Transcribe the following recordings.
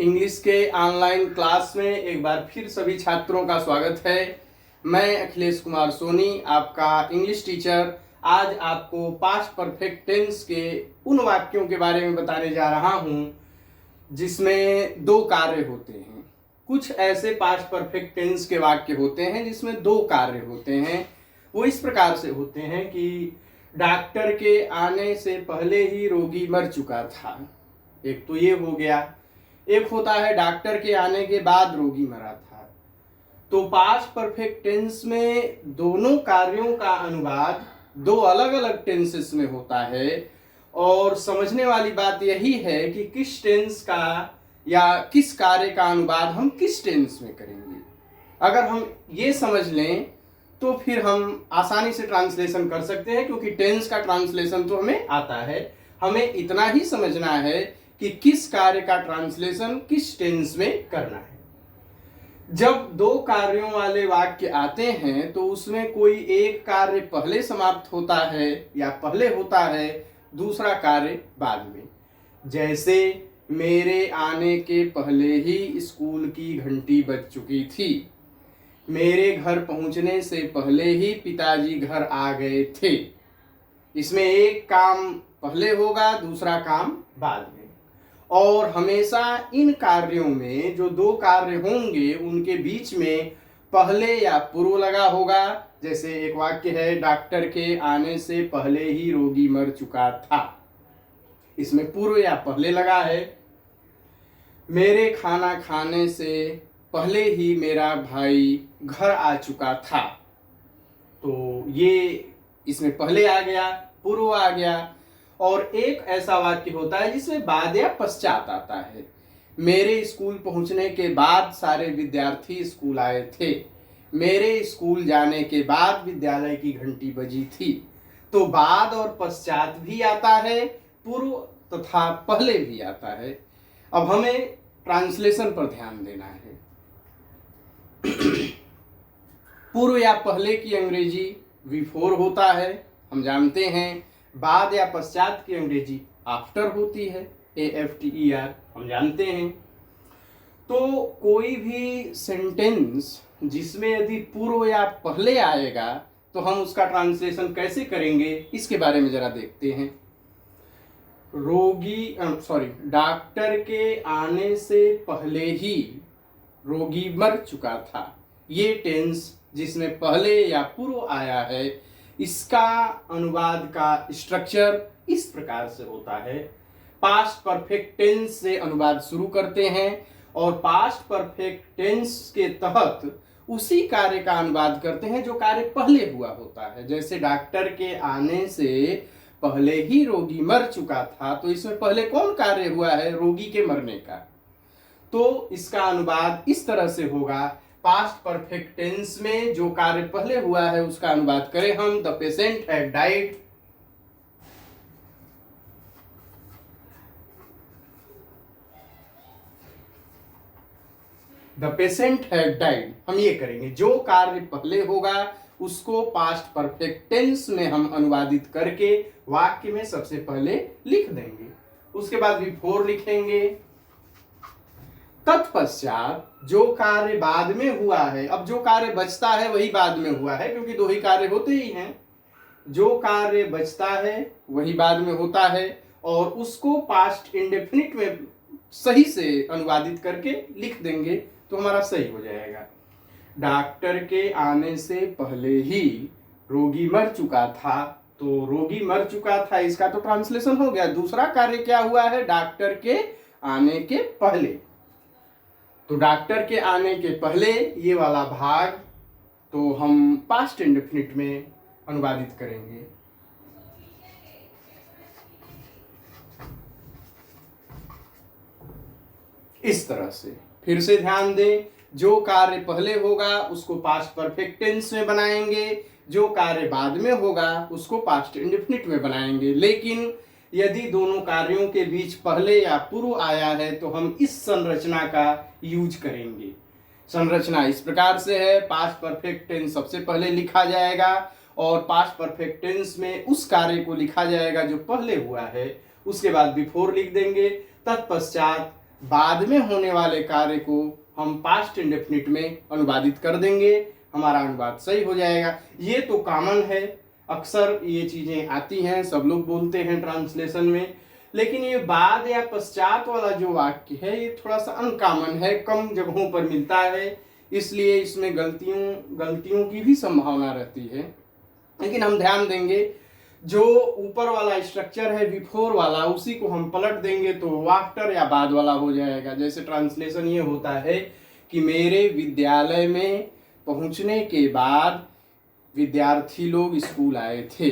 English के online class में एक बार फिर सभी छात्रों का स्वागत है। मैं अखिलेश कुमार सोनी, आपका इंग्लिश टीचर, आज आपको पास्ट परफेक्ट टेंस के उन वाक्यों के बारे में बताने जा रहा हूं जिसमें दो कार्य होते हैं। कुछ ऐसे पास्ट परफेक्ट टेंस के वाक्य होते हैं जिसमें दो कार्य होते हैं। वो इस प्रकार से होते हैं कि डॉक्टर के आने से पहले ही रोगी मर चुका था। एक तो ये हो गया। एक होता है डॉक्टर के आने के बाद रोगी मरा था। तो पास्ट परफेक्ट टेंस में दोनों कार्यों का अनुवाद दो अलग अलग टेंसेस में होता है और समझने वाली बात यही है कि किस टेंस का या किस कार्य का अनुवाद हम किस टेंस में करेंगे। अगर हम ये समझ लें तो फिर हम आसानी से ट्रांसलेशन कर सकते हैं, क्योंकि टेंस का ट्रांसलेशन तो हमें आता है। हमें इतना ही समझना है कि किस कार्य का ट्रांसलेशन किस टेंस में करना है। जब दो कार्यों वाले वाक्य आते हैं तो उसमें कोई एक कार्य पहले समाप्त होता है या पहले होता है, दूसरा कार्य बाद में। जैसे मेरे आने के पहले ही स्कूल की घंटी बज चुकी थी। मेरे घर पहुंचने से पहले ही पिताजी घर आ गए थे। इसमें एक काम पहले होगा, दूसरा काम बाद में। और हमेशा इन कार्यों में जो दो कार्य होंगे उनके बीच में पहले या पूर्व लगा होगा। जैसे एक वाक्य है, डॉक्टर के आने से पहले ही रोगी मर चुका था। इसमें पूर्व या पहले लगा है। मेरे खाना खाने से पहले ही मेरा भाई घर आ चुका था। तो ये इसमें पहले आ गया, पूर्व आ गया। और एक ऐसा वाक्य होता है जिसमें बाद या पश्चात आता है। मेरे स्कूल पहुंचने के बाद सारे विद्यार्थी स्कूल आए थे। मेरे स्कूल जाने के बाद विद्यालय की घंटी बजी थी। तो बाद और पश्चात भी आता है, पूर्व तथा पहले भी आता है। अब हमें ट्रांसलेशन पर ध्यान देना है। पूर्व या पहले की अंग्रेजी बिफोर होता है, हम जानते हैं। बाद या पश्चात की अंग्रेजी आफ्टर होती है, AFTER, हम जानते हैं। तो कोई भी सेंटेंस जिसमें यदि पूर्व या पहले आएगा तो हम उसका ट्रांसलेशन कैसे करेंगे, इसके बारे में जरा देखते हैं। डॉक्टर के आने से पहले ही रोगी मर चुका था। ये टेंस जिसमें पहले या पूर्व आया है, इसका अनुवाद का स्ट्रक्चर इस प्रकार से होता है। पास्ट परफेक्ट टेंस से अनुवाद शुरू करते हैं और पास्ट परफेक्ट टेंस के तहत उसी कार्य का अनुवाद करते हैं जो कार्य पहले हुआ होता है। जैसे डॉक्टर के आने से पहले ही रोगी मर चुका था, तो इसमें पहले कौन कार्य हुआ है? रोगी के मरने का। तो इसका अनुवाद इस तरह से होगा। पास्ट परफेक्ट टेंस में जो कार्य पहले हुआ है उसका अनुवाद करें हम, the patient had died. The patient had died, हम ये करेंगे। जो कार्य पहले होगा उसको पास्ट परफेक्ट टेंस में हम अनुवादित करके वाक्य में सबसे पहले लिख देंगे। उसके बाद बिफोर लिखेंगे। तत्पश्चात जो कार्य बाद में हुआ है, अब जो कार्य बचता है वही बाद में हुआ है, क्योंकि दो ही कार्य होते ही हैं। जो कार्य बचता है वही बाद में होता है और उसको पास्ट इंडेफिनिट में सही से अनुवादित करके लिख देंगे तो हमारा सही हो जाएगा। डॉक्टर के आने से पहले ही रोगी मर चुका था। तो रोगी मर चुका था, इसका तो ट्रांसलेशन हो गया। दूसरा कार्य क्या हुआ है? डॉक्टर के आने के पहले। तो डॉक्टर के आने के पहले ये वाला भाग तो हम पास्ट इंडेफिनिट में अनुवादित करेंगे। इस तरह से फिर से ध्यान दें, जो कार्य पहले होगा उसको पास्ट परफेक्ट टेंस में बनाएंगे, जो कार्य बाद में होगा उसको पास्ट इंडेफिनिट में बनाएंगे। लेकिन यदि दोनों कार्यों के बीच पहले या पूर्व आया है तो हम इस संरचना का यूज करेंगे। संरचना इस प्रकार से है, पास्ट परफेक्ट टेंस सबसे पहले लिखा जाएगा और पास्ट परफेक्ट टेंस में उस कार्य को लिखा जाएगा जो पहले हुआ है। उसके बाद बिफोर लिख देंगे। तत्पश्चात बाद में होने वाले कार्य को हम पास्ट इंडेफिनिट में अनुवादित कर देंगे, हमारा अनुवाद सही हो जाएगा। ये तो कॉमन है, अक्सर ये चीज़ें आती हैं, सब लोग बोलते हैं ट्रांसलेशन में। लेकिन ये बाद या पश्चात वाला जो वाक्य है ये थोड़ा सा अनकॉमन है, कम जगहों पर मिलता है, इसलिए इसमें गलतियों की भी संभावना रहती है। लेकिन हम ध्यान देंगे जो ऊपर वाला स्ट्रक्चर है बिफोर वाला, उसी को हम पलट देंगे तो आफ्टर या बाद वाला हो जाएगा। जैसे ट्रांसलेशन ये होता है कि मेरे विद्यालय में पहुंचने के बाद विद्यार्थी लोग स्कूल आए थे,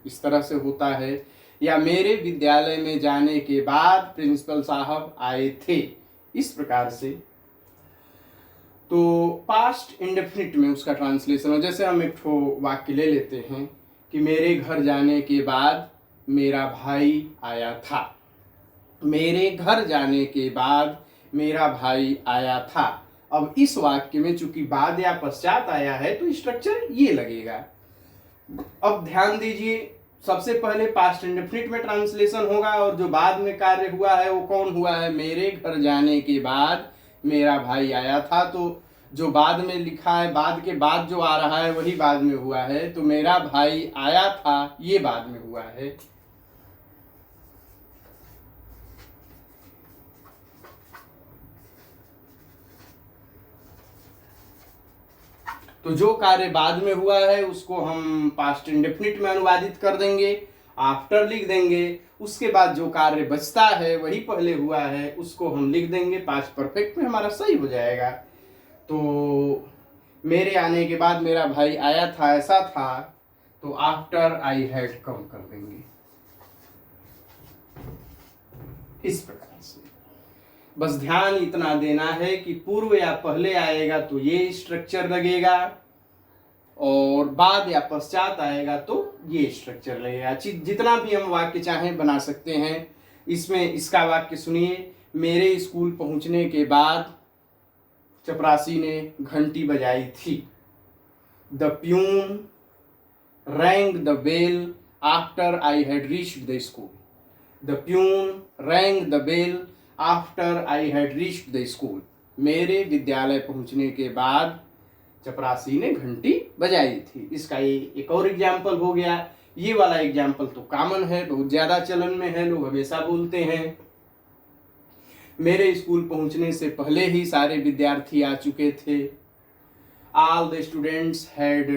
इस तरह से होता है। या मेरे विद्यालय में जाने के बाद प्रिंसिपल साहब आए थे, इस प्रकार से। तो पास्ट इंडेफिनिट में उसका ट्रांसलेशन हो, जैसे हम एक ठो वाक्य ले लेते हैं कि मेरे घर जाने के बाद मेरा भाई आया था। मेरे घर जाने के बाद मेरा भाई आया था। अब इस वाक्य में चूंकि बाद या पश्चात आया है तो स्ट्रक्चर ये लगेगा। अब ध्यान दीजिए, सबसे पहले पास्ट इंडेफिनिट में ट्रांसलेशन होगा और जो बाद में कार्य हुआ है वो कौन हुआ है, मेरे घर जाने के बाद मेरा भाई आया था। तो जो बाद में लिखा है, बाद के बाद जो आ रहा है वही बाद में हुआ है, तो मेरा भाई आया था ये बाद में हुआ है। तो जो कार्य बाद में हुआ है उसको हम पास्ट इंडेफिनिट में अनुवादित कर देंगे, आफ्टर लिख देंगे। उसके बाद जो कार्य बचता है वही पहले हुआ है, उसको हम लिख देंगे पास्ट परफेक्ट में, हमारा सही हो जाएगा। तो मेरे आने के बाद मेरा भाई आया था, ऐसा था, तो आफ्टर आई हैड कम कर देंगे, इस प्रकार से। बस ध्यान इतना देना है कि पूर्व या पहले आएगा तो ये स्ट्रक्चर लगेगा, और बाद या पश्चात आएगा तो ये स्ट्रक्चर लगेगा। जितना भी हम वाक्य चाहें बना सकते हैं। इसमें इसका वाक्य सुनिए, मेरे स्कूल पहुंचने के बाद चपरासी ने घंटी बजाई थी। The peon rang the bell after I had reached the school. The peon rang the bell after I had reached the school. मेरे विद्यालय पहुंचने के बाद चपरासी ने घंटी बजाई थी। इसका ये एक और एग्जाम्पल हो गया। ये वाला एग्जाम्पल तो कॉमन है, बहुत ज्यादा चलन में है, लोग हमेशा बोलते हैं। मेरे स्कूल पहुंचने से पहले ही सारे विद्यार्थी आ चुके थे। All the students had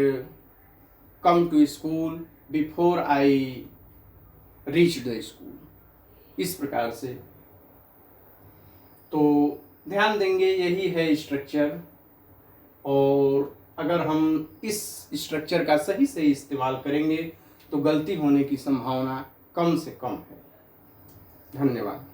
come to school before I reached the school. इस प्रकार से तो ध्यान देंगे, यही है स्ट्रक्चर। और अगर हम इस स्ट्रक्चर का सही से इस्तेमाल करेंगे तो गलती होने की संभावना कम से कम है। धन्यवाद।